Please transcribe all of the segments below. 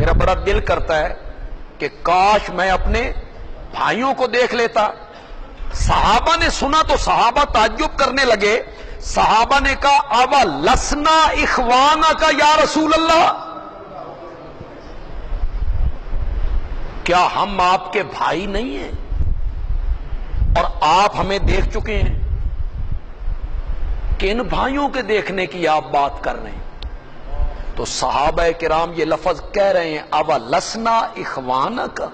میرا بڑا دل کرتا ہے کہ کاش میں اپنے بھائیوں کو دیکھ لیتا. صحابہ نے سنا تو صحابہ تعجب کرنے لگے. صحابہ نے کہا اوا لسنا اخوانا کا یا رسول اللہ، کیا ہم آپ کے بھائی نہیں ہیں اور آپ ہمیں دیکھ چکے ہیں؟ کن بھائیوں کے دیکھنے کی آپ بات کر رہے ہیں؟ تو صحابہ کرام یہ لفظ کہہ رہے ہیں اوا لسنا اخوانا کا،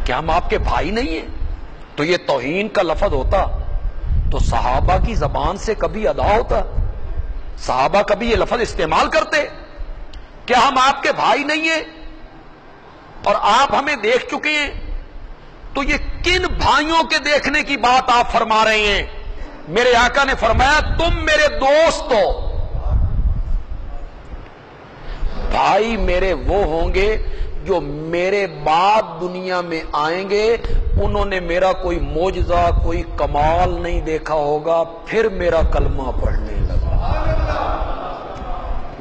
کیا ہم آپ کے بھائی نہیں ہیں؟ تو یہ توہین کا لفظ ہوتا تو صحابہ کی زبان سے کبھی ادا ہوتا؟ صحابہ کبھی یہ لفظ استعمال کرتے؟ کیا ہم آپ کے بھائی نہیں ہیں اور آپ ہمیں دیکھ چکے ہیں؟ تو یہ کن بھائیوں کے دیکھنے کی بات آپ فرما رہے ہیں؟ میرے آقا نے فرمایا تم میرے دوست ہو. بھائی میرے وہ ہوں گے جو میرے بعد دنیا میں آئیں گے، انہوں نے میرا کوئی معجزہ کوئی کمال نہیں دیکھا ہوگا، پھر میرا کلمہ پڑھنے لگا،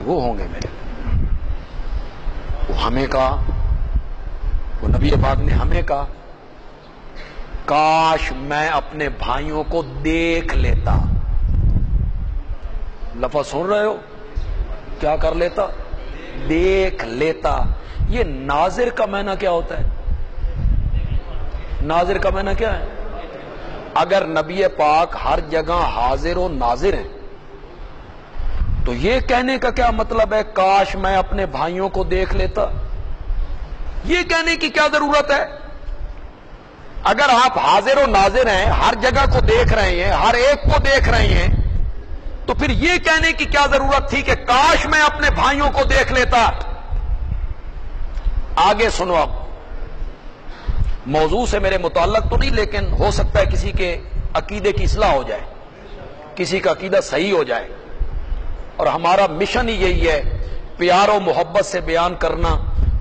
وہ ہوں گے میرے. وہ ہمیں کہا، وہ نبی پاک نے ہمیں کہا کاش میں اپنے بھائیوں کو دیکھ لیتا. لفظ سن رہے ہو؟ کیا کر لیتا؟ دیکھ لیتا. یہ ناظر کا معنی کیا ہوتا ہے؟ ناظر کا معنی کیا ہے؟ اگر نبی پاک ہر جگہ حاضر و ناظر ہیں تو یہ کہنے کا کیا مطلب ہے کاش میں اپنے بھائیوں کو دیکھ لیتا؟ یہ کہنے کی کیا ضرورت ہے؟ اگر آپ حاضر و ناظر ہیں، ہر جگہ کو دیکھ رہے ہیں، ہر ایک کو دیکھ رہے ہیں، تو پھر یہ کہنے کی کیا ضرورت تھی کہ کاش میں اپنے بھائیوں کو دیکھ لیتا؟ آگے سنو. اب موضوع سے میرے متعلق تو نہیں، لیکن ہو سکتا ہے کسی کے عقیدے کی اصلاح ہو جائے، کسی کا عقیدہ صحیح ہو جائے، اور ہمارا مشن ہی یہی ہے پیار و محبت سے بیان کرنا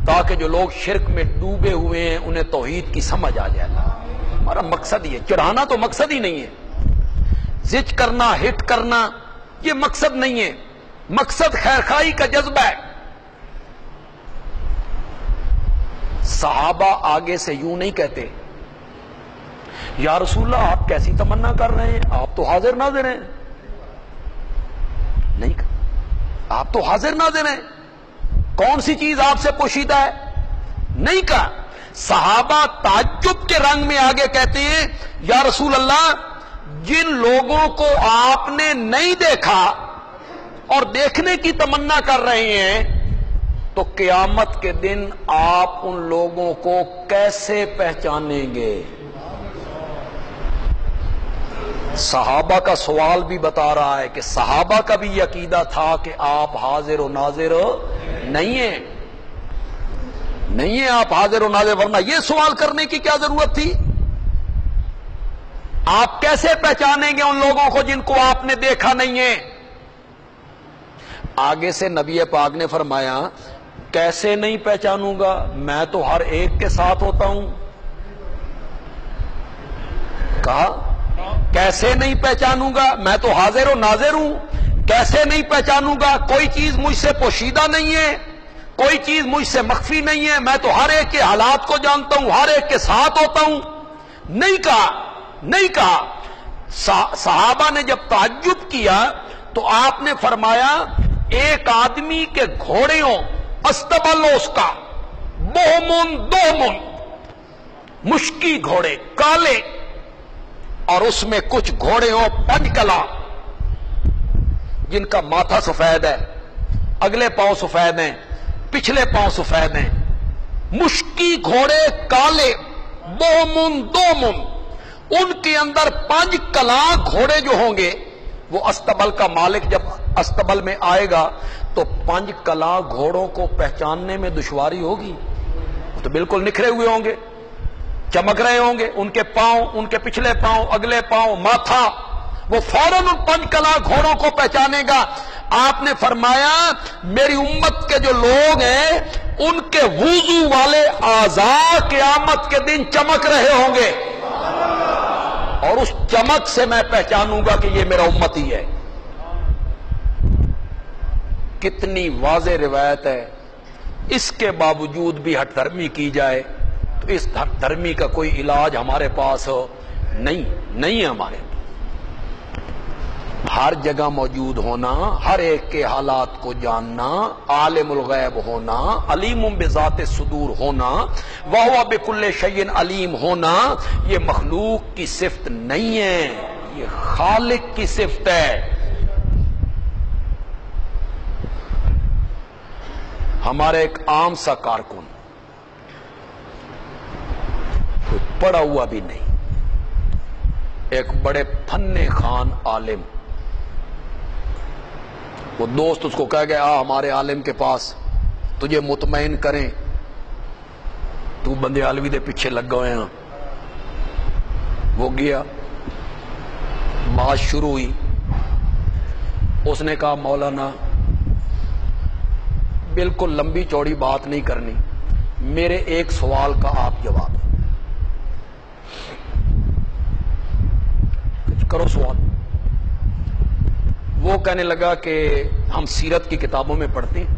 تاکہ جو لوگ شرک میں ڈوبے ہوئے ہیں انہیں توحید کی سمجھ آ جائے. ہمارا مقصد یہ، چڑھانا تو مقصد ہی نہیں ہے، زج کرنا ہٹ کرنا یہ مقصد نہیں ہے، مقصد خیرخواہی کا جذبہ ہے. صحابہ آگے سے یوں نہیں کہتے یا رسول اللہ آپ کیسی تمنا کر رہے ہیں، آپ تو حاضر ناظر ہیں. نہیں کہا آپ تو حاضر ناظر ہیں، کون سی چیز آپ سے پوشیدہ ہے؟ نہیں کہا. صحابہ تعجب کے رنگ میں آگے کہتے ہیں یا رسول اللہ جن لوگوں کو آپ نے نہیں دیکھا اور دیکھنے کی تمنا کر رہے ہیں تو قیامت کے دن آپ ان لوگوں کو کیسے پہچانیں گے؟ صحابہ کا سوال بھی بتا رہا ہے کہ صحابہ کا بھی یہ عقیدہ تھا کہ آپ حاضر و ناظر نہیں ہیں، نہیں ہیں آپ حاضر و ناظر، ورنہ یہ سوال کرنے کی کیا ضرورت تھی؟ آپ کیسے پہچانیں گے ان لوگوں کو جن کو آپ نے دیکھا نہیں ہے؟ آگے سے نبی پاک نے فرمایا کیسے نہیں پہچانوں گا، میں تو ہر ایک کے ساتھ ہوتا ہوں. کہا کیسے نہیں پہچانوں گا، میں تو حاضر و ناظر ہوں، کیسے نہیں پہچانوں گا؟ کوئی چیز مجھ سے پوشیدہ نہیں ہے، کوئی چیز مجھ سے مخفی نہیں ہے، میں تو ہر ایک کے حالات کو جانتا ہوں، ہر ایک کے ساتھ ہوتا ہوں. نہیں کہا، نہیں کہا. صحابہ نے جب تعجب کیا تو آپ نے فرمایا ایک آدمی کے گھوڑے ہوں استبل اس کا بہمن دومن، مشکی گھوڑے کالے، اور اس میں کچھ گھوڑے ہوں پنجکلا جن کا ماتھا سفید ہے، اگلے پاؤں سفید ہیں، پچھلے پاؤں سفید ہیں، مشکی گھوڑے کالے بہمن دومن، ان کے اندر 5 کلاں گھوڑے جو ہوں گے، وہ استبل کا مالک جب استبل میں آئے گا تو 5 کلاں گھوڑوں کو پہچاننے میں دشواری ہوگی. وہ تو بالکل نکھرے ہوئے ہوں گے، چمک رہے ہوں گے، ان کے پاؤں، ان کے پچھلے پاؤں، اگلے پاؤں، ماتھا، وہ فوراً ان 5 کلاں گھوڑوں کو پہچانے گا. آپ نے فرمایا میری امت کے جو لوگ ہیں ان کے وضو والے اعضاء قیامت کے دن چمک رہے ہوں گے، اور اس چمک سے میں پہچانوں گا کہ یہ میرا امتی ہے. کتنی واضح روایت ہے، اس کے باوجود بھی ہٹ دھرمی کی جائے تو اس ہٹ دھرمی کا کوئی علاج ہمارے پاس نہیں ہے ہمارے پاس۔ ہر جگہ موجود ہونا، ہر ایک کے حالات کو جاننا، عالم الغیب ہونا، علیم بذات الصدور ہونا، وَهُوَ بِكُلِّ شَيْءٍ علیم ہونا، یہ مخلوق کی صفت نہیں ہے، یہ خالق کی صفت ہے۔ ہمارے ایک عام سا کارکن، کوئی پڑھا ہوا بھی نہیں، ایک بڑے فن خوان عالم، وہ دوست اس کو کہہ گیا ہمارے عالم کے پاس تجھے مطمئن کریں، تو بندے عالوی دے پیچھے لگ گئے ہیں۔ وہ گیا، بات شروع ہوئی، اس نے کہا مولانا بالکل لمبی چوڑی بات نہیں کرنی، میرے ایک سوال کا آپ جواب کرو سوال۔ وہ کہنے لگا کہ ہم سیرت کی کتابوں میں پڑھتے ہیں،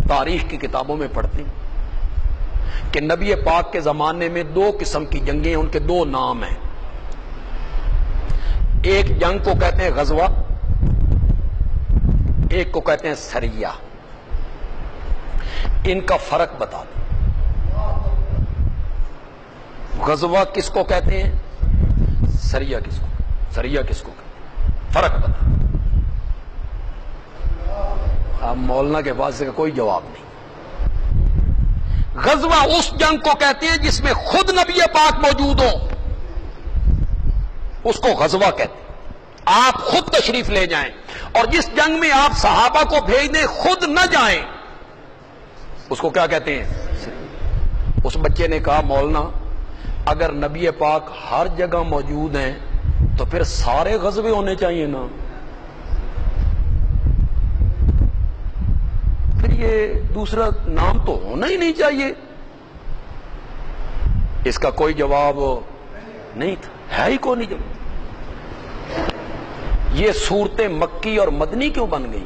تاریخ کی کتابوں میں پڑھتے ہیں کہ نبی پاک کے زمانے میں دو قسم کی جنگیں، ان کے دو نام ہیں، ایک جنگ کو کہتے ہیں غزوہ، ایک کو کہتے ہیں سریہ۔ ان کا فرق بتا دیں، غزوہ کس کو کہتے ہیں، سریہ کس کو کہتے ہیں، فرق بتا۔ اب مولانا کے پاس کا کوئی جواب نہیں۔ غزوہ اس جنگ کو کہتے ہیں جس میں خود نبی پاک موجود ہو، اس کو غزوہ کہتے ہیں، آپ خود تشریف لے جائیں، اور جس جنگ میں آپ صحابہ کو بھیج دیں خود نہ جائیں، اس کو کیا کہتے ہیں۔ اس بچے نے کہا مولانا اگر نبی پاک ہر جگہ موجود ہیں تو پھر سارے غزوے ہونے چاہیے نا، پھر یہ دوسرا نام تو ہونا ہی نہیں چاہیے۔ اس کا کوئی جواب نہیں تھا، ہے ہی کوئی نہیں جواب۔ یہ صورتیں مکی اور مدنی کیوں بن گئی؟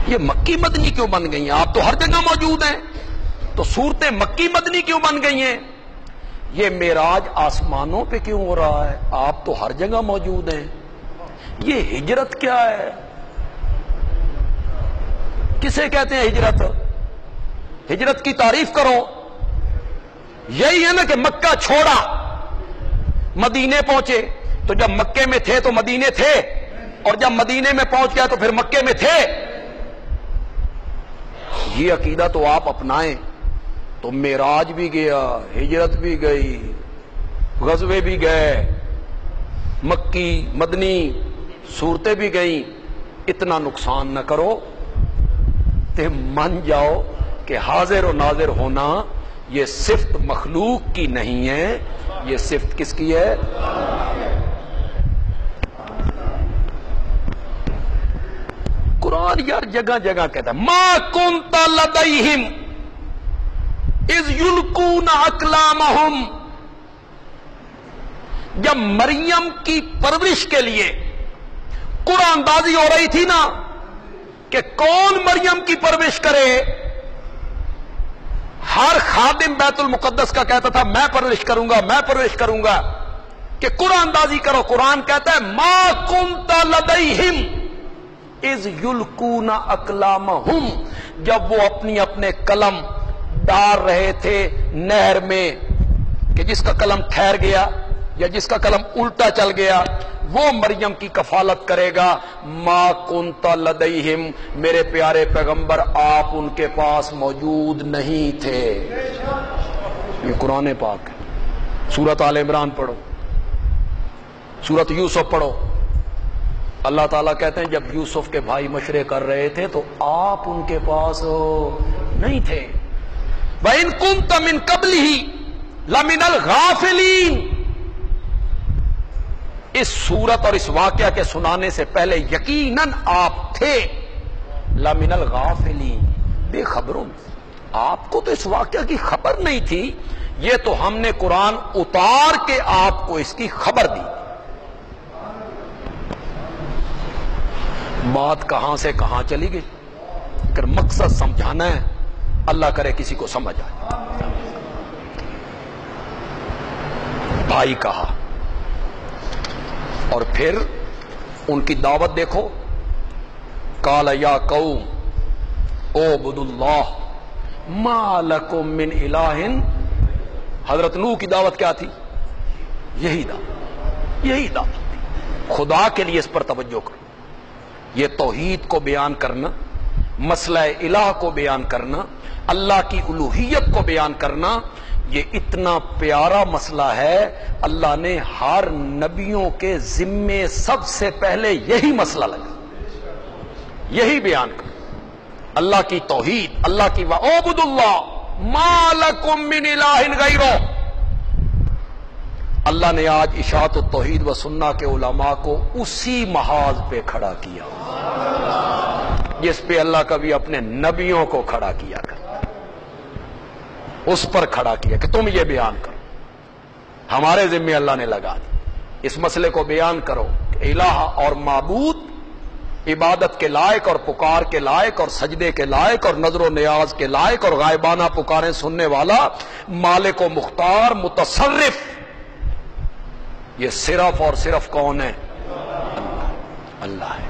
یہ مکی مدنی کیوں بن گئی ہیں؟ آپ تو ہر جگہ موجود ہیں، تو صورتیں مکی مدنی کیوں بن گئی ہیں؟ یہ معراج آسمانوں پہ کیوں ہو رہا ہے؟ آپ تو ہر جگہ موجود ہیں۔ یہ ہجرت کیا ہے؟ کسے کہتے ہیں ہجرت؟ ہجرت کی تعریف کرو۔ یہی ہے نا کہ مکہ چھوڑا، مدینے پہنچے، تو جب مکے میں تھے تو مدینے تھے، اور جب مدینے میں پہنچ گیا تو پھر مکے میں تھے۔ یہ عقیدہ تو آپ اپنائیں تو معراج بھی گیا، ہجرت بھی گئی، غزوے بھی گئے، مکی مدنی صورتیں بھی گئیں، اتنا نقصان نہ کرو، تے من جاؤ کہ حاضر و ناظر ہونا یہ صفت مخلوق کی نہیں ہے، یہ صفت کس کی ہے؟ قرآن یار جگہ جگہ کہتا ہے ما کنت لدیہم اذ یلقون اقلامہم، جب مریم کی پرورش کے لیے قرآن اندازی ہو رہی تھی نا کہ کون مریم کی پرورش کرے، ہر خادم بیت المقدس کا کہتا تھا میں پرورش کروں گا، میں پرورش کروں گا، کہ قرآن اندازی کرو۔ قرآن کہتا ہے ما کنت لدیہم اذ یلقون اقلامہم، جب وہ اپنے قلم ڈال رہے تھے نہر میں، کہ جس کا قلم ٹھہر گیا یا جس کا قلم الٹا چل گیا وہ مریم کی کفالت کرے گا۔ ما کنت لدیہم، میرے پیارے پیغمبر آپ ان کے پاس موجود نہیں تھے۔ یہ قرآن پاک ہے۔ سورۃ آل عمران پڑھو، سورۃ یوسف پڑھو، اللہ تعالیٰ کہتے ہیں جب یوسف کے بھائی مشورے کر رہے تھے تو آپ ان کے پاس نہیں تھے۔ وَإِن كُنتَ مِن قَبْلِهِ لَمِنَ الْغَافِلِينَ، اس صورت اور اس واقعہ کے سنانے سے پہلے یقیناً آپ تھے لَمِنَ الْغَافِلِينَ، بے خبروں، آپ کو تو اس واقعہ کی خبر نہیں تھی، یہ تو ہم نے قرآن اتار کے آپ کو اس کی خبر دی۔ بات کہاں سے کہاں چلی گئی، اگر مقصد سمجھانا ہے اللہ کرے کسی کو سمجھ آئے۔ بھائی کہا، اور پھر ان کی دعوت دیکھو، قال یا قوم اعبدوا اللہ ما لکم من الہ۔ حضرت نوح کی دعوت کیا تھی؟ یہی دعوت تھی، خدا کے لیے اس پر توجہ کرو۔ یہ توحید کو بیان کرنا، مسئلہ الہ کو بیان کرنا، اللہ کی الوہیت کو بیان کرنا، یہ اتنا پیارا مسئلہ ہے، اللہ نے ہر نبیوں کے ذمے سب سے پہلے یہی مسئلہ لگا، یہی بیان کر، اللہ کی توحید، اللہ کی اعبدوا اللہ ما لکم من الہ غیرہ۔ اللہ نے آج اشاعت التوحید و سنہ کے علماء کو اسی محاذ پہ کھڑا کیا جس پہ اللہ کبھی اپنے نبیوں کو کھڑا کیا کرتا، اس پر کھڑا کیا کہ تم یہ بیان کرو، ہمارے ذمے اللہ نے لگا دی، اس مسئلے کو بیان کرو کہ الہ اور معبود عبادت کے لائق اور پکار کے لائق اور سجدے کے لائق اور نظر و نیاز کے لائق اور غائبانہ پکاریں سننے والا، مالک و مختار متصرف، یہ صرف اور صرف کون ہے؟ اللہ ہے۔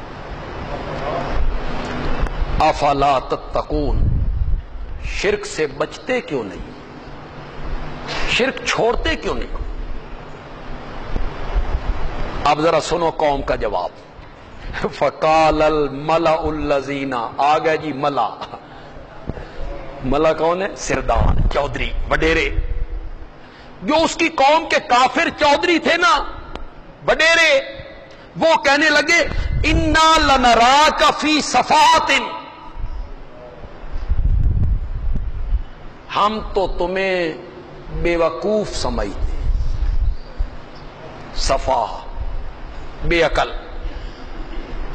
افلا تتقون، شرک سے بچتے کیوں نہیں، شرک چھوڑتے کیوں نہیں؟ اب ذرا سنو قوم کا جواب۔ فقال الملأ الذین، آ گئے جی ملا، ملا کون ہے؟ سردار، چودھری، وڈیرے، جو اس کی قوم کے کافر چودھری تھے نا، وڈیرے، وہ کہنے لگے انا لنراک فی صفات، ہم تو تمہیں بے وقوف سمجھتے، صفا بے عقل،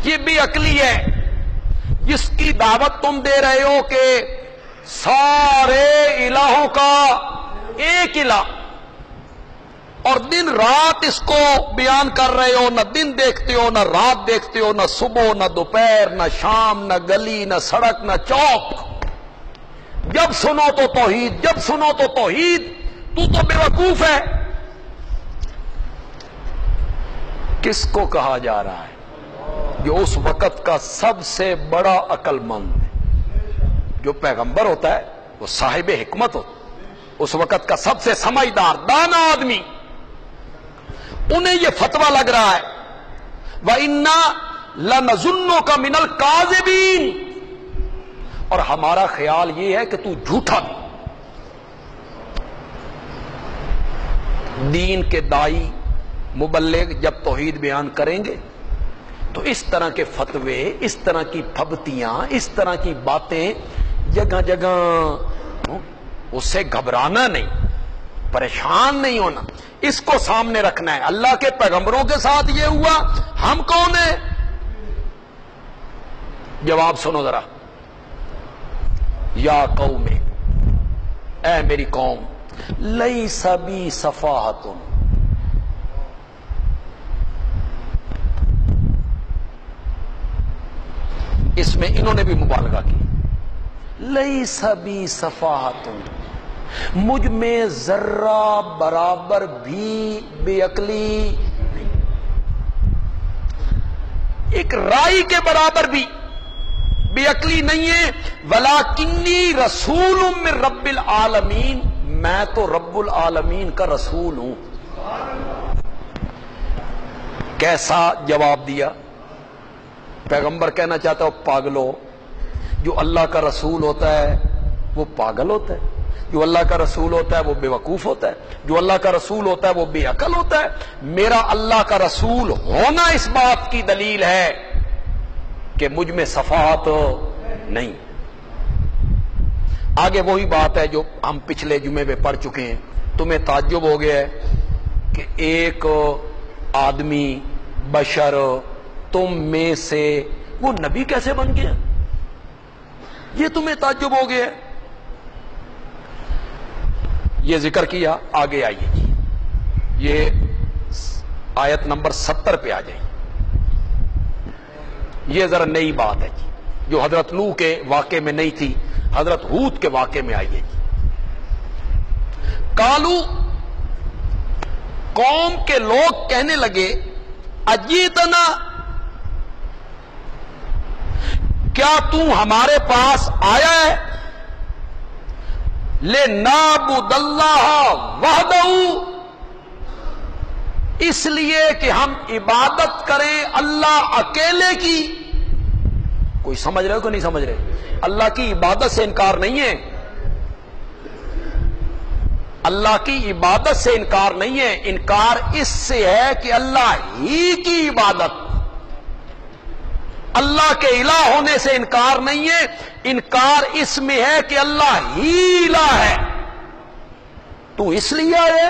یہ بے عقلی ہے جس کی دعوت تم دے رہے ہو کہ سارے الہوں کا ایک الہ، اور دن رات اس کو بیان کر رہے ہو، نہ دن دیکھتے ہو نہ رات دیکھتے ہو، نہ صبح نہ دوپہر نہ شام نہ گلی نہ سڑک نہ چوک، جب سنو تو توحید، جب سنو تو توحید، تو بے وقوف ہے۔ کس کو کہا جا رہا ہے؟ جو اس وقت کا سب سے بڑا عقل مند ہے، جو پیغمبر ہوتا ہے وہ صاحب حکمت ہوتا ہے، اس وقت کا سب سے سمجھدار دانا آدمی، انہیں یہ فتویٰ لگ رہا ہے وَإِنَّا لَنَظُنُّكَ مِنَ الْكَاذِبِينَ، اور ہمارا خیال یہ ہے کہ تو جھوٹا بھی۔ دین کے دائی مبلغ جب توحید بیان کریں گے تو اس طرح کے فتوے، اس طرح کی پھبتیاں، اس طرح کی باتیں جگہ جگہ، اس سے گھبرانا نہیں، پریشان نہیں ہونا، اس کو سامنے رکھنا ہے۔ اللہ کے پیغمبروں کے ساتھ یہ ہوا، ہم کون ہیں؟ جواب سنو ذرا، یا قوم، اے میری قوم، لیس بی صفاحۃ، اس میں انہوں نے بھی مبالغہ کی، لیس بی صفاحۃ، مجھ میں ذرہ برابر بھی بے عقلی نہیں، ایک رائی کے برابر بھی بے عقلی نہیں ہے، وَلَٰكِنِّي رَسُولٌ مِّن رَبِّ الْعَالَمِينَ، میں تو رب العالمین کا رسول ہوں۔ کیسا جواب دیا؟ پیغمبر کہنا چاہتا ہے پاگلو، جو اللہ کا رسول ہوتا ہے وہ پاگل ہوتا ہے، جو اللہ کا رسول ہوتا ہے وہ بے وقوف ہوتا ہے، جو اللہ کا رسول ہوتا ہے وہ بے عقل ہوتا ہے۔ میرا اللہ کا رسول ہونا اس بات کی دلیل ہے کہ مجھ میں صفات نہیں۔ آگے وہی بات ہے جو ہم پچھلے جمعے میں پڑھ چکے ہیں۔ تمہیں تعجب ہو گیا ہے کہ ایک آدمی، بشر، تم میں سے وہ نبی کیسے بن گیا؟ یہ تمہیں تعجب ہو گیا؟ یہ ذکر کیا، آگے آئیے جی، یہ آیت نمبر 70 پہ آ جائیں۔ یہ ذرا نئی بات ہے جی، جو حضرت نوح کے واقعے میں نہیں تھی، حضرت ہود کے واقعے میں آئی ہے جی۔ کالو، قوم کے لوگ کہنے لگے، اجیتنا، کیا تو ہمارے پاس آیا ہے، لنعبد اللہ وحدہ، اس لیے کہ ہم عبادت کریں اللہ اکیلے کی۔ کوئی سمجھ رہے ہو کہ نہیں سمجھ رہے؟ اللہ کی عبادت سے انکار نہیں ہے، اللہ کی عبادت سے انکار نہیں ہے، انکار اس سے ہے کہ اللہ ہی کی عبادت، اللہ کے الہ ہونے سے انکار نہیں ہے، انکار اس میں ہے کہ اللہ ہی الہ ہے۔ تو اس لیے ہے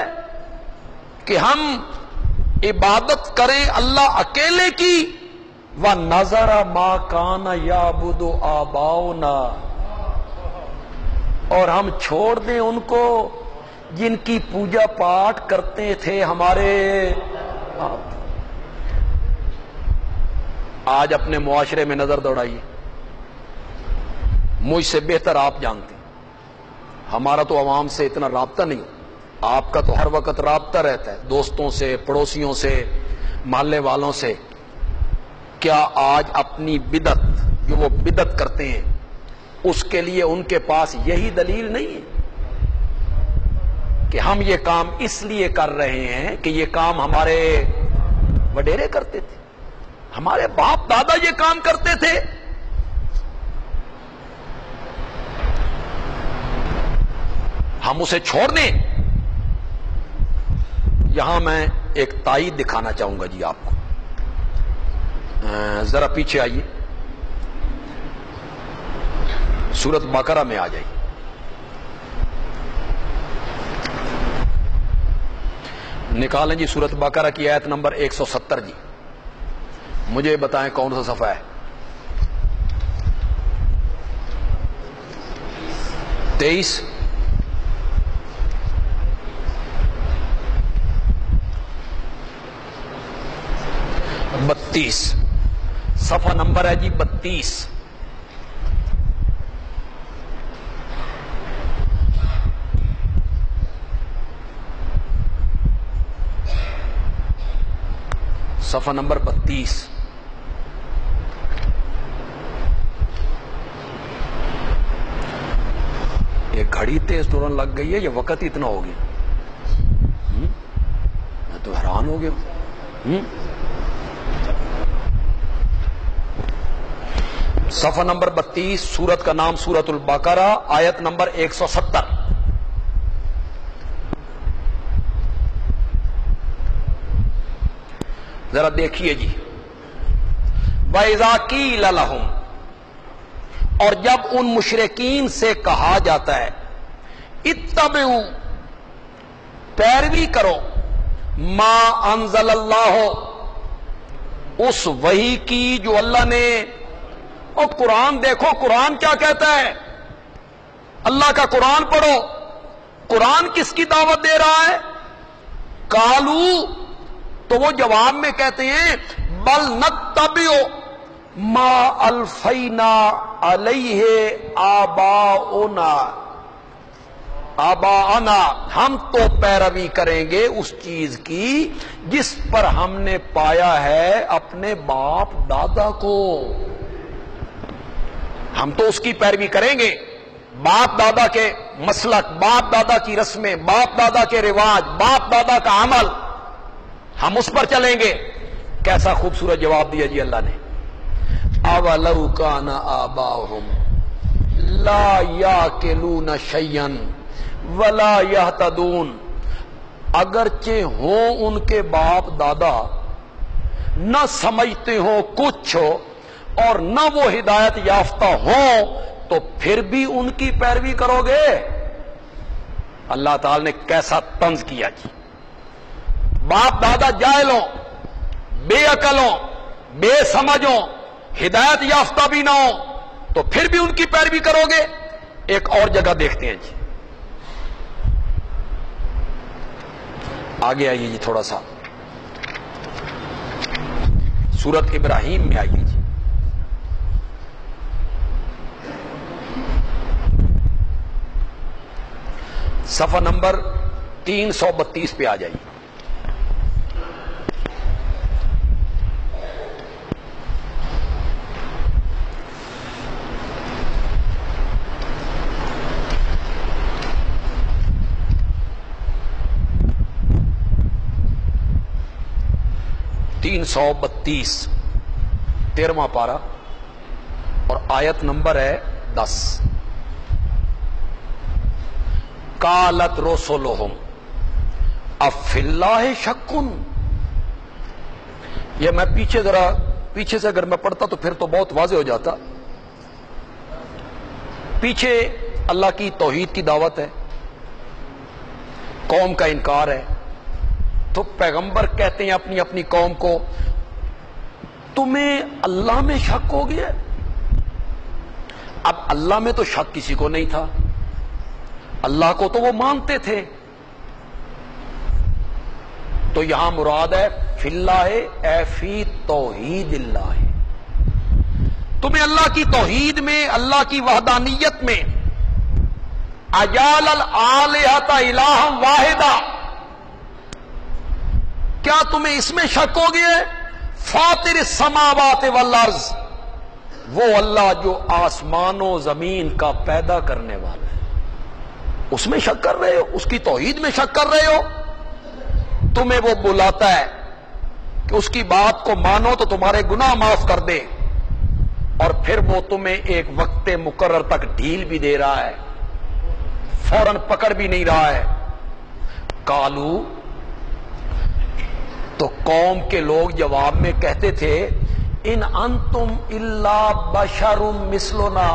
کہ ہم عبادت کریں اللہ اکیلے کی، وَنَذَرَ مَا كَانَ يَعْبُدُ آبَاؤُنَا، اور ہم چھوڑ دیں ان کو جن کی پوجا پاٹ کرتے تھے ہمارے آپ۔ آج اپنے معاشرے میں نظر دوڑائیے، مجھ سے بہتر آپ جانتے ہیں، ہمارا تو عوام سے اتنا رابطہ نہیں، آپ کا تو ہر وقت رابطہ رہتا ہے دوستوں سے، پڑوسیوں سے، محلے والوں سے۔ کیا آج اپنی بدعت، جو وہ بدعت کرتے ہیں، اس کے لیے ان کے پاس یہی دلیل نہیں ہے کہ ہم یہ کام اس لیے کر رہے ہیں کہ یہ کام ہمارے وڈیرے کرتے تھے، ہمارے باپ دادا یہ کام کرتے تھے؟ ہم اسے چھوڑ دیں؟ یہاں میں ایک تائید دکھانا چاہوں گا جی آپ کو، ذرا پیچھے آئیے، سورۃ بقرہ میں آ جائیے۔ نکالیں جی سورۃ بقرہ کی آیت نمبر 170 جی، مجھے بتائیں کون سا صفحہ ہے؟ 23 32 صفحہ نمبر ہے جی 32۔ صفحہ نمبر 32۔ یہ گھڑی تیز ٹورن لگ گئی ہے، یہ وقت اتنا ہو گیا، میں تو حیران ہو گیا۔ صفحہ نمبر 32، سورت کا نام سورۃ البقرہ، آیت نمبر 170۔ ذرا دیکھیے جی، وَإِذَا قِيلَ لَهُمْ، اور جب ان مشرکین سے کہا جاتا ہے، اتبعوا، پیروی کرو، ما انزل اللہ، اس وحی کی جو اللہ نے، اور قرآن دیکھو قرآن کیا کہتا ہے، اللہ کا قرآن پڑھو، قرآن کس کی دعوت دے رہا ہے؟ کالو، تو وہ جواب میں کہتے ہیں، بل نتبع ما الفینا علیہ آباءنا، ہم تو پیروی کریں گے اس چیز کی جس پر ہم نے پایا ہے اپنے باپ دادا کو، ہم تو اس کی پیروی کریں گے، باپ دادا کے مسلک، باپ دادا کی رسمیں، باپ دادا کے رواج، باپ دادا کا عمل، ہم اس پر چلیں گے۔ کیسا خوبصورت جواب دیا جی اللہ نے، اولو کان آباؤہم لا یاکلون شیئا ولا یہتدون، اگرچہ ہوں ان کے باپ دادا نہ سمجھتے ہوں کچھ اور نہ وہ ہدایت یافتہ ہوں، تو پھر بھی ان کی پیروی کرو گے؟ اللہ تعالی نے کیسا طنز کیا جی، باپ دادا جاہلوں، بے عقلوں، بے سمجھوں، ہدایت یافتہ بھی نہ ہو، تو پھر بھی ان کی پیروی کرو گے؟ ایک اور جگہ دیکھتے ہیں جی، آگے آئیے جی تھوڑا سا، سورت ابراہیم میں آئیے جی، صفحہ نمبر 332 پہ آ جائیے. تین 13واں پارہ اور آیت نمبر ہے 10. قالت رسلہم افی اللہ شکن. یہ میں پیچھے سے اگر میں پڑھتا تو پھر تو بہت واضح ہو جاتا. پیچھے اللہ کی توحید کی دعوت ہے، قوم کا انکار ہے، تو پیغمبر کہتے ہیں اپنی اپنی قوم کو تمہیں اللہ میں شک ہو گیا. اب اللہ میں تو شک کسی کو نہیں تھا، اللہ کو تو وہ مانتے تھے. تو یہاں مراد ہے فی اللہ اے فی توحید اللہ. تمہیں اللہ کی توحید میں، اللہ کی وحدانیت میں، اجعل الآلہۃ الہا واحدا، کیا تمہیں اس میں شک ہو گیا؟ فاطر السماوات والارض، وہ اللہ جو آسمان و زمین کا پیدا کرنے والا ہے، اس میں شک کر رہے ہو؟ اس کی توحید میں شک کر رہے ہو؟ تمہیں وہ بلاتا ہے کہ اس کی بات کو مانو تو تمہارے گناہ معاف کر دے، اور پھر وہ تمہیں ایک وقت مقرر تک ڈھیل بھی دے رہا ہے، فوراً پکڑ بھی نہیں رہا ہے. کالو، تو قوم کے لوگ جواب میں کہتے تھے ان انتم الا بشر مثلنا،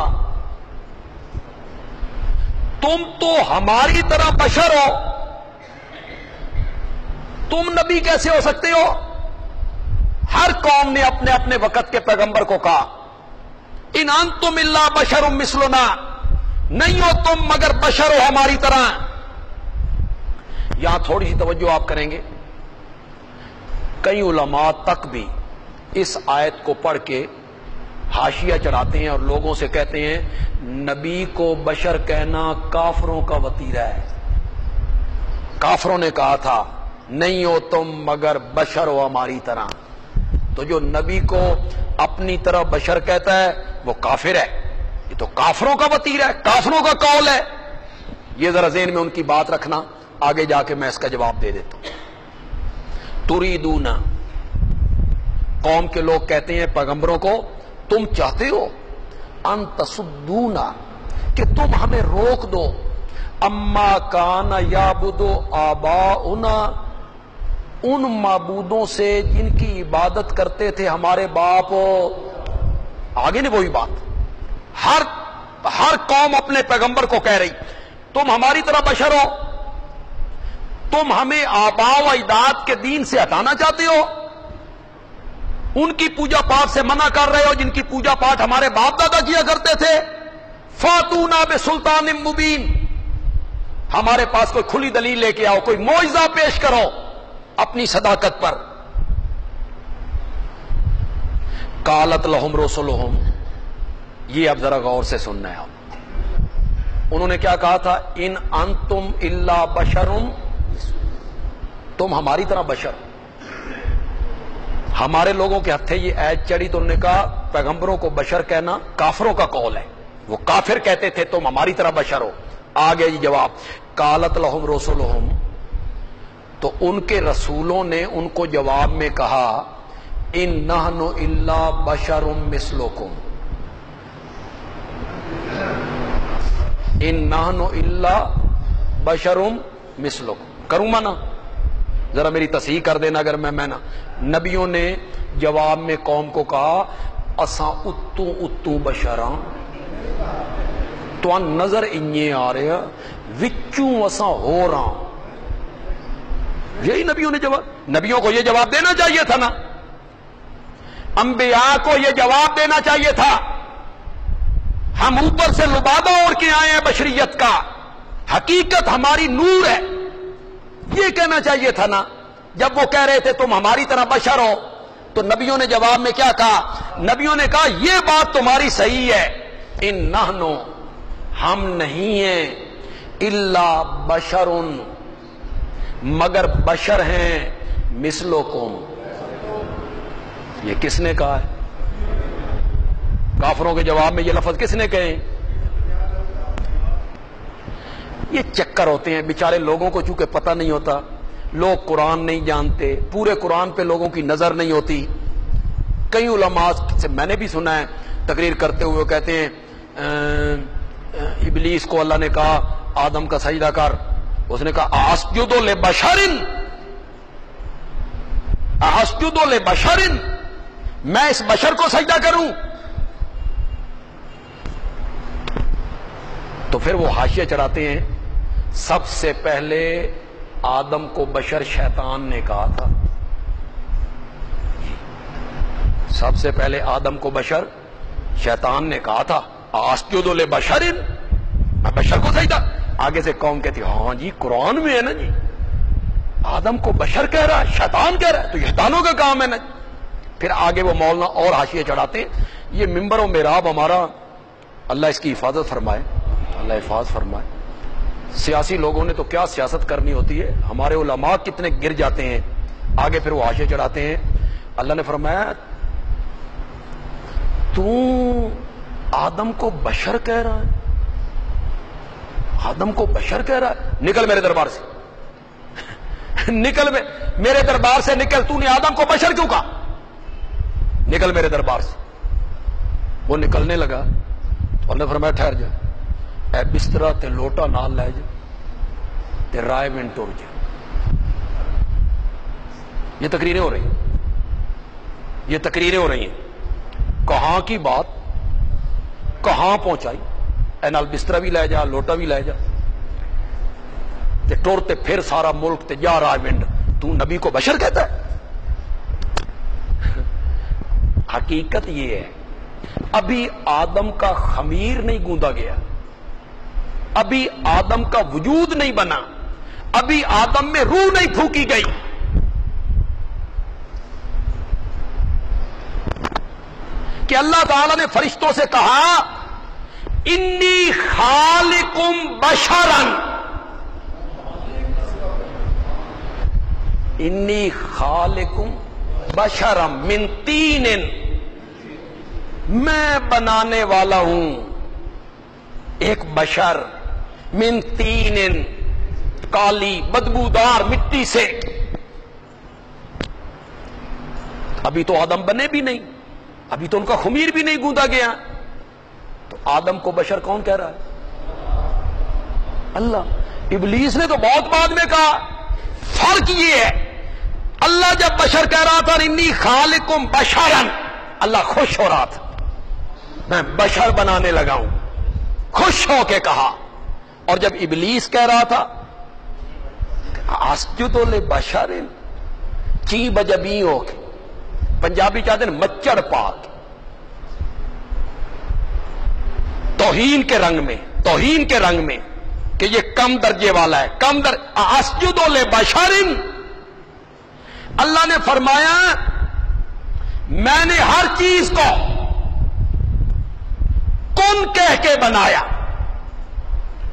تم تو ہماری طرح بشر ہو، تم نبی کیسے ہو سکتے ہو؟ ہر قوم نے اپنے اپنے وقت کے پیغمبر کو کہا ان انتم الا بشر مثلنا، نہیں ہو تم مگر بشر ہو ہماری طرح. یہاں تھوڑی سی توجہ آپ کریں گے. کئی علماء تک بھی اس آیت کو پڑھ کے حاشیہ چڑھاتے ہیں اور لوگوں سے کہتے ہیں نبی کو بشر کہنا کافروں کا وتیرہ ہے. کافروں نے کہا تھا نہیں ہو تم مگر بشر ہو ہماری طرح، تو جو نبی کو اپنی طرح بشر کہتا ہے وہ کافر ہے. یہ تو کافروں کا وتیرہ ہے، کافروں کا قول ہے. یہ ذرا ذہن میں ان کی بات رکھنا، آگے جا کے میں اس کا جواب دے دیتا ہوں. تریدون، قوم کے لوگ کہتے ہیں پیغمبروں کو تم چاہتے ہو ان تصدونا، کہ تم ہمیں روک دو، اما کان یعبد آباؤنا، ان معبودوں سے جن کی عبادت کرتے تھے ہمارے باپ. آگے نہیں وہی بات، ہر قوم اپنے پیغمبر کو کہہ رہی تم ہماری طرح بشر ہو، تم ہمیں آباء و اجداد کے دین سے ہٹانا چاہتے ہو، ان کی پوجا پاٹ سے منع کر رہے ہو جن کی پوجا پاٹ ہمارے باپ دادا کیا کرتے تھے. فاتونا بسلطان مبین، ہمارے پاس کوئی کھلی دلیل لے کے آؤ، کوئی معجزہ پیش کرو اپنی صداقت پر. قالت لہم رسلہم، یہ اب ذرا غور سے سننا ہے. انہوں نے کیا کہا تھا؟ ان انتم الا بشر، تم ہماری طرح بشر. ہمارے لوگوں کے ہتھے یہ ایت چڑھی تو انہوں نے کہا پیغمبروں کو بشر کہنا کافروں کا قول ہے. وہ کافر کہتے تھے تم ہماری طرح بشر ہو. آگے یہ جواب، قالت لہم رسلہم، تو ان کے رسولوں نے ان کو جواب میں کہا ان نحن الا بشر مثلکم، ان نحن الا بشر مثلکم. کروں مانا؟ ذرا میری تصحیح کر دینا اگر میں نا. نبیوں نے جواب میں قوم کو کہا اساں اتو بشراں، تو نظر انجے آ رہے وچوں اساں ہو رہا. یہی نبیوں نے جواب، نبیوں کو یہ جواب دینا چاہیے تھا نا، انبیاء کو یہ جواب دینا چاہیے تھا. ہم اوپر سے لبادہ اوڑھ کے آئے ہیں بشریت کا، حقیقت ہماری نور ہے، یہ کہنا چاہیے تھا نا. جب وہ کہہ رہے تھے تم ہماری طرح بشر ہو، تو نبیوں نے جواب میں کیا کہا؟ نبیوں نے کہا یہ بات تمہاری صحیح ہے، ان نحنو، ہم نہیں ہیں، الا بشر، مگر بشر ہیں مثلکم. یہ کس نے کہا ہے؟ کافروں کے جواب میں یہ لفظ کس نے کہے؟ یہ چکر ہوتے ہیں بیچارے لوگوں کو، چونکہ پتہ نہیں ہوتا، لوگ قرآن نہیں جانتے، پورے قرآن پہ لوگوں کی نظر نہیں ہوتی. کئی علماء سے میں نے بھی سنا ہے تقریر کرتے ہوئے کہتے ہیں ابلیس کو اللہ نے کہا آدم کا سجدہ کر، اس نے کہا اسجد لبشر، اسجد لبشر، میں اس بشر کو سجدہ کروں؟ تو پھر وہ حاشیہ چڑھاتے ہیں سب سے پہلے آدم کو بشر شیطان نے کہا تھا. سب سے پہلے آدم کو بشر شیطان نے کہا تھا اسجد لبشر، میں بشر کو سجدہ. آگے سے قوم کہتی ہاں جی قرآن میں ہے نا جی، آدم کو بشر کہہ رہا ہے، شیطان کہہ رہا ہے، تو یہ شیطانوں کا کام ہے نا. پھر آگے وہ مولانا اور حاشیے چڑھاتے ہیں. یہ منبر و محراب ہمارا، اللہ اس کی حفاظت فرمائے، اللہ حفاظ فرمائے. سیاسی لوگوں نے تو کیا سیاست کرنی ہوتی ہے، ہمارے علماء کتنے گر جاتے ہیں. آگے پھر وہ حاشیے چڑھاتے ہیں. اللہ نے فرمایا تو آدم کو بشر کہہ رہا ہے، آدم کو بشر کہہ رہا ہے، نکل میرے دربار سے، نکل میرے دربار سے نکل. تو نے آدم کو بشر کیوں کہا؟ نکل میرے دربار سے. وہ نکلنے لگا تو اللہ نے فرمایا ٹھہر جا، اے بسترا تے لوٹا نال لے جا تے رائے میں ٹر جا. یہ تقریریں ہو رہی ہیں، یہ تقریریں ہو رہی ہیں. کہاں کی بات کہاں پہنچائی؟ اے نال بسترا بھی لے جا، لوٹا بھی لے جا تے ٹر تے پھر سارا ملک تے جا رائے ونڈ. تو نبی کو بشر کہتا ہے؟ حقیقت یہ ہے ابھی آدم کا خمیر نہیں گوندا گیا، ابھی آدم کا وجود نہیں بنا، ابھی آدم میں روح نہیں پھونکی گئی. کہ اللہ تعالی نے فرشتوں سے کہا انی خالقم بشرا، انی خالقم بشرا من طین، میں بنانے والا ہوں ایک بشر من طین، کالی بدبودار مٹی سے. ابھی تو آدم بنے بھی نہیں، ابھی تو ان کا خمیر بھی نہیں گوندا گیا. تو آدم کو بشر کون کہہ رہا ہے؟ اللہ. ابلیس نے تو بہت بعد میں کہا. فرق یہ ہے اللہ جب بشر کہہ رہا تھا انی خالقم بشرا، اللہ خوش ہو رہا تھا، میں بشر بنانے لگا ہوں، خوش ہو کے کہا. اور جب ابلیس کہہ رہا تھا اسجد لبشر، چی بجبی ہو کے، پنجابی چاہتے ہیں مچڑ پاک، توہین کے رنگ میں، توہین کے رنگ میں کہ یہ کم درجے والا ہے، کم اسجد لبشر. اللہ نے فرمایا میں نے ہر چیز کو کن کہہ کے بنایا.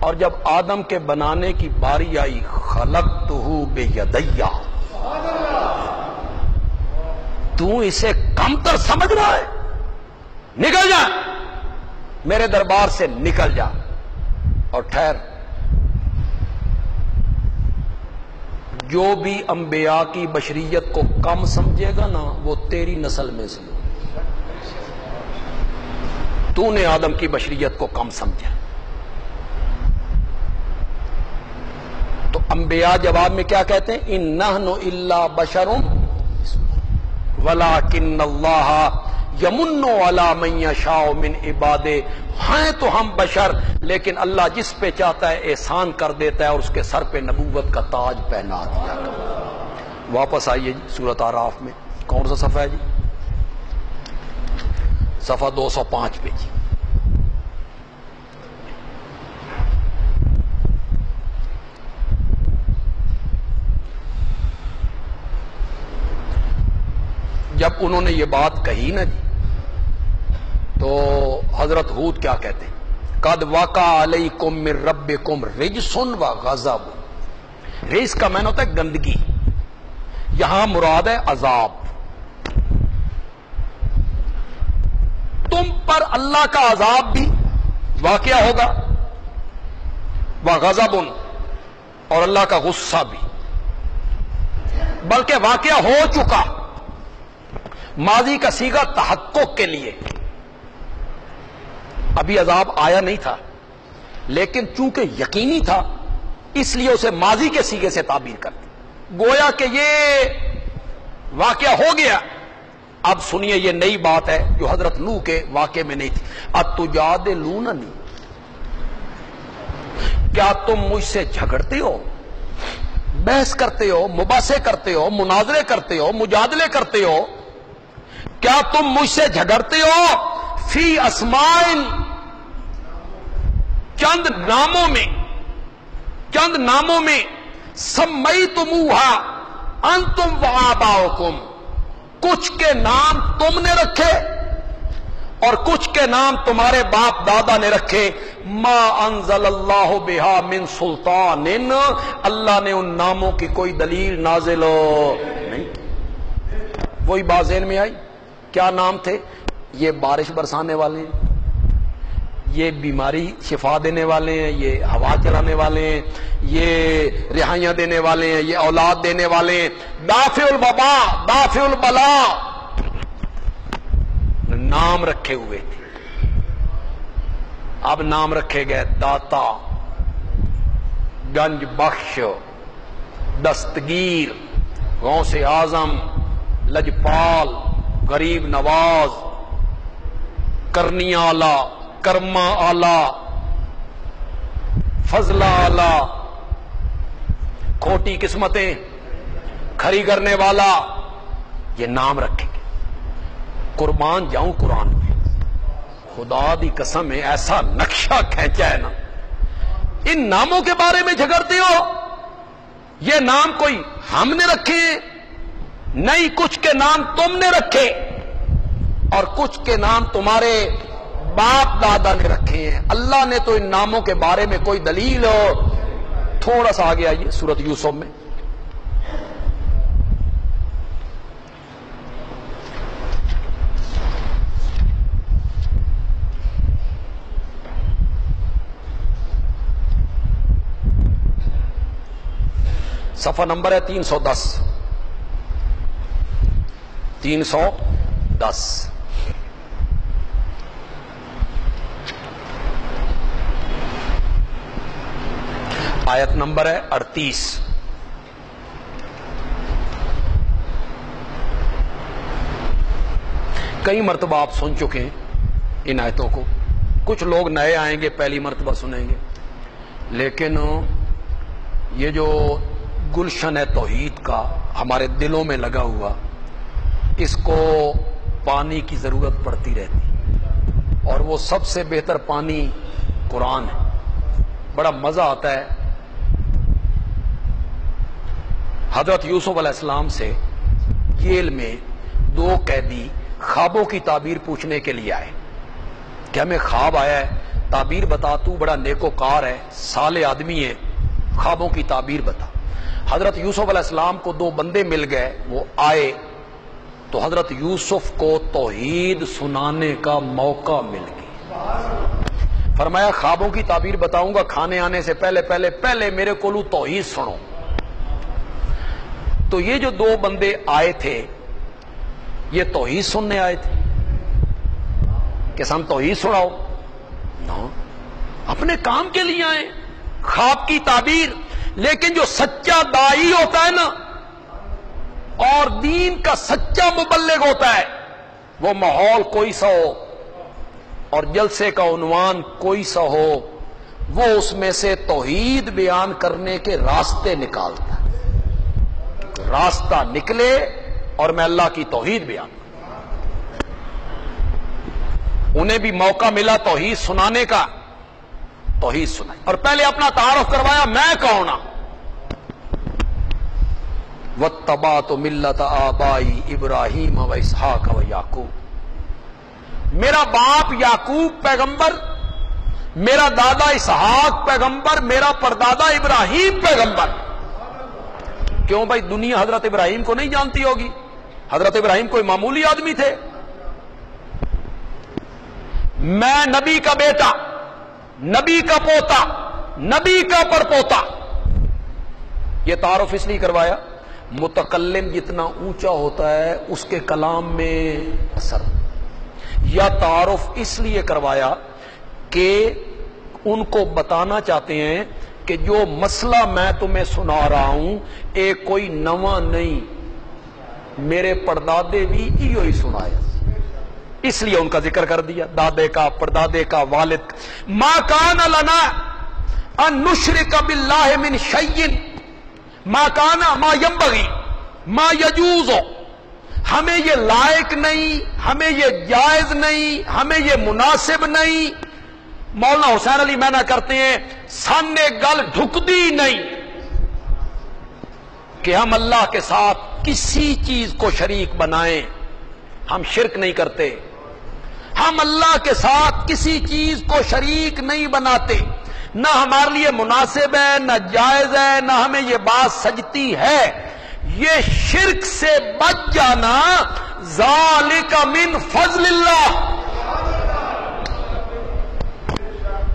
اور جب آدم کے بنانے کی باری آئی خلقتہ بیدی، تو اسے کم تر سمجھ رہا ہے؟ نکل جا میرے دربار سے، نکل جا اور ٹھہر. جو بھی انبیاء کی بشریت کو کم سمجھے گا نا وہ تیری نسل میں سے. تو نے آدم کی بشریت کو کم سمجھا. تو انبیاء جواب میں کیا کہتے ہیں؟ ان نحن الا بشر ولکن اللہ یمن علی من یشاء من عبادہ. ہیں تو ہم بشر، لیکن اللہ جس پہ چاہتا ہے احسان کر دیتا ہے اور اس کے سر پہ نبوت کا تاج پہنا دیا. واپس آئیے جی سورۃ اعراف میں. کون سا صفحہ ہے جی؟ صفحہ 205 پہ جی. جب انہوں نے یہ بات کہی نا جی، تو حضرت ہود کیا کہتے ہیں؟ قد وقع علیکم من ربکم رجس و غضب. رجس کا معنی ہوتا ہے گندگی، یہاں مراد ہے عذاب. تم پر اللہ کا عذاب بھی واقعہ ہوگا، وغضب، اور اللہ کا غصہ بھی، بلکہ واقعہ ہو چکا. ماضی کا صیغہ تحقق کے لیے، ابھی عذاب آیا نہیں تھا لیکن چونکہ یقینی تھا اس لیے اسے ماضی کے صیغے سے تعبیر کرتے، گویا کہ یہ واقعہ ہو گیا. اب سنیے یہ نئی بات ہے جو حضرت نوح کے واقعے میں نہیں تھی. اتجادلوننی، کیا تم مجھ سے جھگڑتے ہو، بحث کرتے ہو، مباحثے کرتے ہو، مناظرے کرتے ہو، مجادلے کرتے ہو؟ کیا تم مجھ سے جھگڑتے ہو فی اسمائن، چند ناموں میں سمیتموہا انتم وآباؤکم، کچھ کے نام تم نے رکھے اور کچھ کے نام تمہارے باپ دادا نے رکھے. ما انزل اللہ بہا من سلطان، اللہ نے ان ناموں کی کوئی دلیل نازل نہیں. وہی بات ذہن میں آئی. کیا نام تھے؟ یہ بارش برسانے والے ہیں، یہ بیماری شفا دینے والے ہیں، یہ ہوا چلانے والے ہیں، یہ رہائیاں دینے والے ہیں، یہ اولاد دینے والے ہیں. دافع الوبا، دافع البلا، نام رکھے ہوئے تھے. اب نام رکھے گئے داتا، گنج بخش، دستگیر، غوث اعظم، لجپال، غریب نواز، کرنی آلہ، کرما آلہ، فضلہ آلہ، کھوٹی قسمتیں کھری کرنے والا. یہ نام رکھے گے. قربان جاؤں قرآن میں، خدا دی قسم ہے ایسا نقشہ کھینچا ہے نا. ان ناموں کے بارے میں جھگڑتے ہو، یہ نام کوئی ہم نے رکھے نہیں، کچھ کے نام تم نے رکھے اور کچھ کے نام تمہارے باپ دادا نے رکھے ہیں. اللہ نے تو ان ناموں کے بارے میں کوئی دلیل ہو. تھوڑا سا آگے آئیے سورۃ یوسف میں. صفحہ نمبر ہے 310. 310 آیت نمبر ہے 38. کئی مرتبہ آپ سن چکے ہیں ان آیتوں کو، کچھ لوگ نئے آئیں گے پہلی مرتبہ سنیں گے، لیکن یہ جو گلشن ہے توحید کا ہمارے دلوں میں لگا ہوا، اس کو پانی کی ضرورت پڑتی رہتی، اور وہ سب سے بہتر پانی قرآن ہے. بڑا مزہ آتا ہے. حضرت یوسف علیہ السلام سے جیل میں 2 قیدی خوابوں کی تعبیر پوچھنے کے لیے آئے کہ ہمیں خواب آیا ہے، تعبیر بتا، تو بڑا نیکوکار ہے، صالح آدمی ہے، خوابوں کی تعبیر بتا. حضرت یوسف علیہ السلام کو 2 بندے مل گئے، وہ آئے تو حضرت یوسف کو توحید سنانے کا موقع مل گیا. فرمایا خوابوں کی تعبیر بتاؤں گا، کھانے آنے سے پہلے میرے کولو توحید سنو. تو یہ جو 2 بندے آئے تھے یہ توحید سننے آئے تھے کہ ہم توحید سناؤ؟ اپنے کام کے لیے آئے، خواب کی تعبیر. لیکن جو سچا داعی ہوتا ہے نا اور دین کا سچا مبلغ ہوتا ہے، وہ ماحول کوئی سا ہو اور جلسے کا عنوان کوئی سا ہو، وہ اس میں سے توحید بیان کرنے کے راستے نکالتا ہے. راستہ نکلے اور میں اللہ کی توحید بیان. انہیں بھی موقع ملا توحید سنانے کا، توحید سنائی اور پہلے اپنا تعارف کروایا میں کون ہوں. واتبعت ملت آبائی ابراہیم و اسحاق و یعقوب، میرا باپ یعقوب پیغمبر میرا دادا اسحاق پیغمبر، میرا پردادا ابراہیم پیغمبر. کیوں بھائی؟ دنیا حضرت ابراہیم کو نہیں جانتی ہوگی؟ حضرت ابراہیم کوئی معمولی آدمی تھے. میں نبی کا بیٹا، نبی کا پوتا، نبی کا پرپوتا. یہ تعارف اس لیے کروایا، متکلم جتنا اونچا ہوتا ہے اس کے کلام میں اثر. یا تعارف اس لیے کروایا کہ ان کو بتانا چاہتے ہیں کہ جو مسئلہ میں تمہیں سنا رہا ہوں ایک کوئی نواں نہیں، میرے پردادے بھی ہی سنایا. اس لیے ان کا ذکر کر دیا، دادے کا، پردادے کا، والد کا. ما کان لنا ان نشرک باللہ من شیء ما کان ما ينبغي ما يجوز. ہمیں یہ لائق نہیں، ہمیں یہ جائز نہیں، ہمیں یہ مناسب نہیں. مولانا حسین علی مینا کرتے ہیں سامنے گل ڈھکتی نہیں کہ ہم اللہ کے ساتھ کسی چیز کو شریک بنائیں. ہم شرک نہیں کرتے، ہم اللہ کے ساتھ کسی چیز کو شریک نہیں بناتے. نہ ہمارے لیے مناسب ہے، نہ جائز ہے، نہ ہمیں یہ بات سجتی ہے. یہ شرک سے بچ جانا ذالک من فضل اللہ.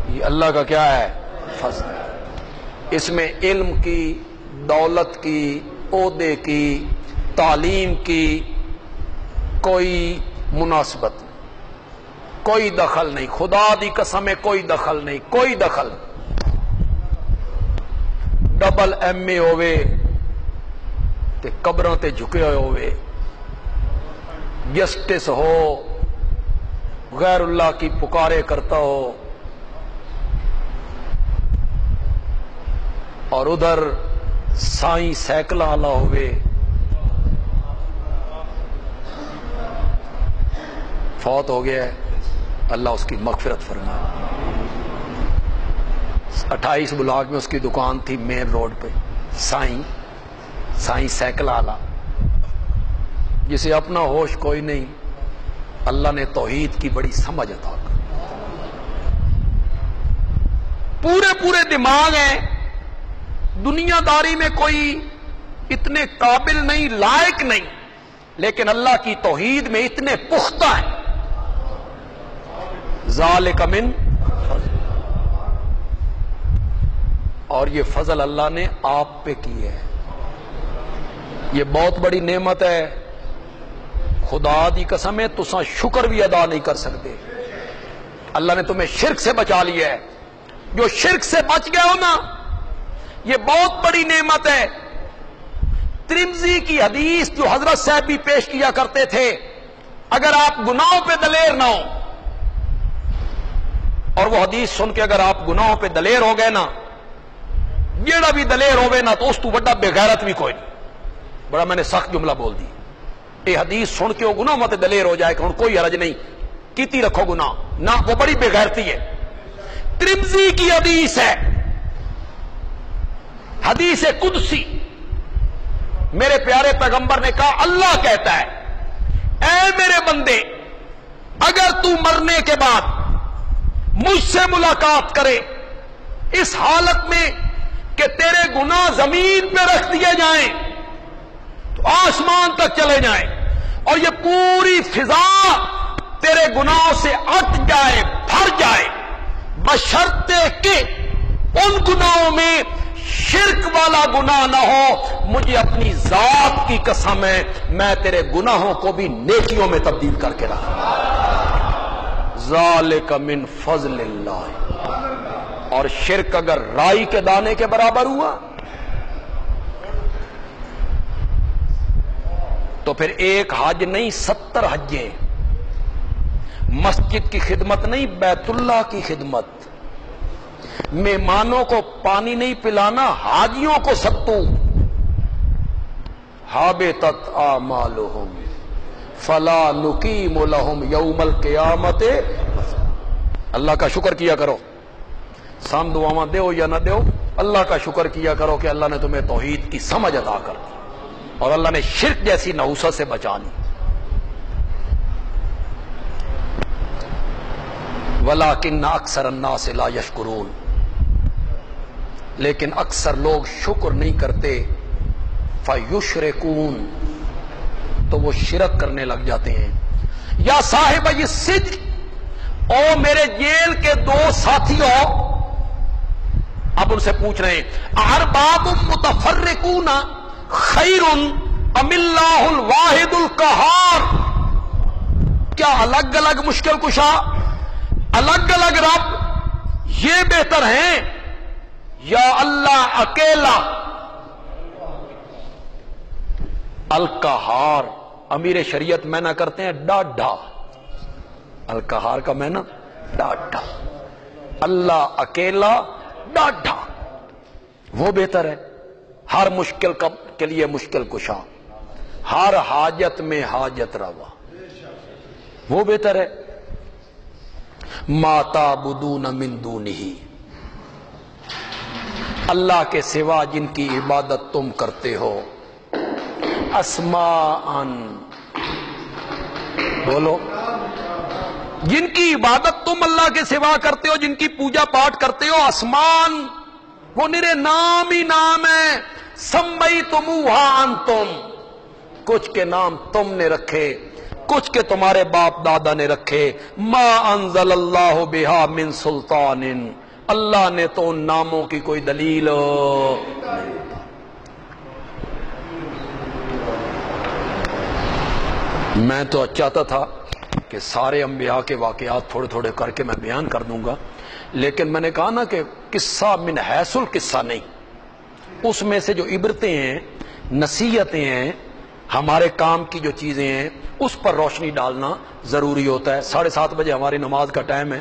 یہ اللہ کا کیا ہے؟ فضل. اس میں علم کی، دولت کی، عہدے کی، تعلیم کی کوئی مناسبت نہیں، کوئی دخل نہیں. خدا دی قسم ہے کوئی دخل نہیں، کوئی دخل. ڈبل ایم اے ہوئے تے قبروں تے جھکے ہوئے ہوئے، جسٹس ہو، غیر اللہ کی پکارے کرتا ہو، اور ادھر سائیں سیکلہ والا ہوئے، فوت ہو گیا ہے، اللہ اس کی مغفرت فرمائے. 28 بلاک میں اس کی دکان تھی مین روڈ پہ، سائیں سائیکل والا، جسے اپنا ہوش کوئی نہیں. اللہ نے توحید کی بڑی سمجھ عطا کر، پورے دماغ ہیں، دنیا داری میں کوئی اتنے قابل نہیں، لائق نہیں، لیکن اللہ کی توحید میں اتنے پختہ ہیں. ذالک من فضل. اور یہ فضل اللہ نے آپ پہ کی ہے. یہ بہت بڑی نعمت ہے. خدا دی قسم ہے تساں شکر بھی ادا نہیں کر سکتے. اللہ نے تمہیں شرک سے بچا لیا ہے. جو شرک سے بچ گئے ہو نا، یہ بہت بڑی نعمت ہے. ترمذی کی حدیث جو حضرت صاحب بھی پیش کیا کرتے تھے، اگر آپ گناہوں پہ دلیر نہ ہو، اور وہ حدیث سن کے اگر آپ گناہوں پہ دلیر ہو گئے نا، جیڑا بھی دلیر ہوگے نا تو اس تو بڑا بے غیرت بھی کوئی نہیں. بڑا میں نے سخت جملہ بول دی. یہ حدیث سن کے وہ گناہ مت دلیر ہو جائے کہ کوئی حرج نہیں، کیتی رکھو گناہ، نہ، وہ بڑی بے غیرتی ہے. ترمذی کی حدیث ہے، حدیث قدسی. میرے پیارے پیغمبر نے کہا، اللہ کہتا ہے، اے میرے بندے، اگر تو مرنے کے بعد مجھ سے ملاقات کرے اس حالت میں کہ تیرے گناہ زمین پہ رکھ دیے جائیں تو آسمان تک چلے جائیں، اور یہ پوری فضا تیرے گناہوں سے اٹ جائے، بھر جائے، بشرطے کہ ان گناہوں میں شرک والا گناہ نہ ہو. مجھے اپنی ذات کی قسم ہے، میں تیرے گناہوں کو بھی نیکیوں میں تبدیل کر کے رکھوں. ذالک من فضل اللہ. اور شرک اگر رائی کے دانے کے برابر ہوا تو پھر ایک حج نہیں 70 حجیں. مسجد کی خدمت نہیں، بیت اللہ کی خدمت. مہمانوں کو پانی نہیں پلانا، حاجیوں کو ستو. حابطت اعمالہم فلا نقیم لہم یوم القیامت. اللہ کا شکر کیا کرو. سام دعاواں دیو یا نہ دیو، اللہ کا شکر کیا کرو کہ اللہ نے تمہیں توحید کی سمجھ عطا کر دی اور اللہ نے شرک جیسی نحوست سے بچا لی. وَلَٰكِنَّ أَكْثَرَ النَّاسِ لَا يَشْكُرُونَ، لیکن اکثر لوگ شکر نہیں کرتے. فَيُشْرِكُونَ، تو وہ شرک کرنے لگ جاتے ہیں. یا صاحب السجن، او میرے جیل کے دو ساتھیوں، اب ان سے پوچھ رہے ہیں ارباب متفرقون خیر ام اللہ الواحد القہار، کیا الگ الگ مشکل کشا، الگ الگ رب یہ بہتر ہیں یا اللہ اکیلا القہار؟ امیر شریعت معنی کرتے ہیں ڈاڈھا، القہار کا معنی ڈاڈھا، اللہ اکیلا ڈاڈھا وہ بہتر ہے. ہر مشکل کے لیے مشکل کشا، ہر حاجت میں حاجت روا، وہ بہتر ہے. ما تعبدون من دونہ، اللہ کے سوا جن کی عبادت تم کرتے ہو، اسماء، بولو، جن کی عبادت تم اللہ کے سوا کرتے ہو، جن کی پوجا پاٹ کرتے ہو، آسمان وہ نرے نام ہی نام ہے. سمیتموہا انتم، کچھ کے نام تم نے رکھے، کچھ کے تمہارے باپ دادا نے رکھے. ما انزل اللہ بہا من سلطان، اللہ نے تو ان ناموں کی کوئی دلیل نہیں. میں تو چاہتا تھا کہ سارے انبیاء کے واقعات تھوڑے تھوڑے کر کے میں بیان کر دوں گا، لیکن میں نے کہا نا کہ قصہ من حیث القصہ نہیں، اس میں سے جو عبرتیں ہیں، نصیحتیں ہیں، ہمارے کام کی جو چیزیں ہیں، اس پر روشنی ڈالنا ضروری ہوتا ہے. 7:30 بجے ہماری نماز کا ٹائم ہے.